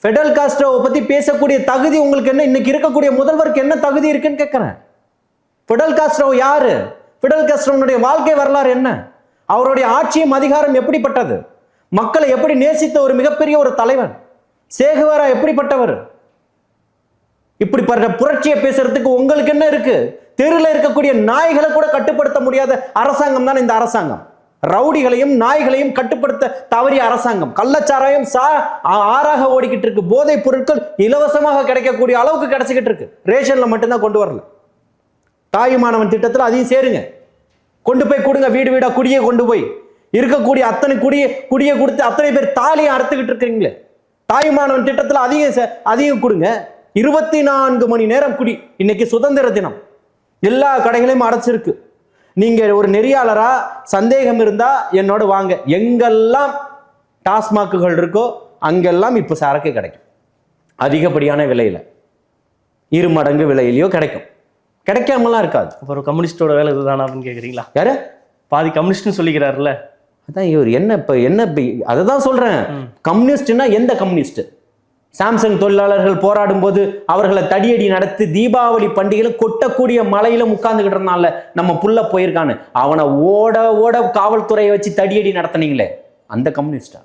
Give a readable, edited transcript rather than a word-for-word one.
Friedel காஸ்ட்ரோவை பத்தி பேசக்கூடிய தகுதி உங்களுக்கு என்ன? இன்னைக்கு இருக்கக்கூடிய முதல்வருக்கு என்ன தகுதி இருக்குன்னு கேட்கிறேன். ஃபெடல் காஸ்ட்ரோ யாரு? ஃபெடல் காஸ்ட்ரோனுடைய வாழ்க்கை வரலாறு என்ன? அவருடைய ஆட்சியும் அதிகாரம் எப்படிப்பட்டது? மக்களை எப்படி நேசித்த ஒரு மிகப்பெரிய ஒரு தலைவன். சேகுவாரா எப்படிப்பட்டவர்? இப்படிப்பட்ட புரட்சியை பேசுறதுக்கு உங்களுக்கு என்ன இருக்கு? தெருவில் இருக்கக்கூடிய நாய்களை கூட கட்டுப்படுத்த முடியாத அரசாங்கம் தான் இந்த அரசாங்கம். ரவுடிகளையும் நாய்களையும் கட்டுப்படுத்த தவறிய அரசாங்கம். கள்ளச்சாராயம் ஆறாக ஓடிக்கிட்டு இருக்கு. போதைப் பொருட்கள் இலவசமாக கிடைக்கக்கூடிய அளவுக்கு கிடைச்சிக்கிட்டு இருக்கு. ரேஷன்ல மட்டும்தான் கொண்டு வரல. தாயுமானவன் திட்டத்தில் அதையும் சேருங்க. கொண்டு போய் கொடுங்க. வீடு வீடா குடியை கொண்டு போய் இருக்கக்கூடிய அத்தனை குடியை கொடுத்து அத்தனை பேர் தாலியை அறுத்துக்கிட்டு இருக்கிறீங்களே. தாயுமானவன் திட்டத்தில் அதையும் கொடுங்க. 24 மணி நேரம் குடி. இன்னைக்கு சுதந்திர தினம். எல்லா கடைகளையும் அடைச்சிருக்கு. நீங்க ஒரு நெறியாளரா சந்தேகம் இருந்தா என்னோட வாங்க. எங்கெல்லாம் டாஸ்மாக்குகள் இருக்கோ அங்கெல்லாம் இப்ப சரக்கு கிடைக்கும். அதிகப்படியான விலையில, 2 மடங்கு விலையிலயோ கிடைக்கும். கிடைக்காமலாம் இருக்காது. அப்புறம் கம்யூனிஸ்டோட வேலை இதுதானா அப்படின்னு கேக்குறீங்களா? யாரு பாதி கம்யூனிஸ்ட்னு சொல்லிக்கிறாருல்ல. அதான் இவர் என்ன அதை தான் சொல்றேன். கம்யூனிஸ்ட்னா எந்த கம்யூனிஸ்ட்? சாம்சங் தொழிலாளர்கள் போராடும் போது அவர்களை தடியடி நடத்தி தீபாவளி பண்டிகையில கொட்டக்கூடிய மலையில உட்கார்ந்துகிட்டு இருந்தால நம்ம புள்ள போயிருக்கான்னு அவனை ஓட ஓட காவல்துறையை வச்சு தடியடி நடத்தினீங்களே, அந்த கம்யூனிஸ்டா?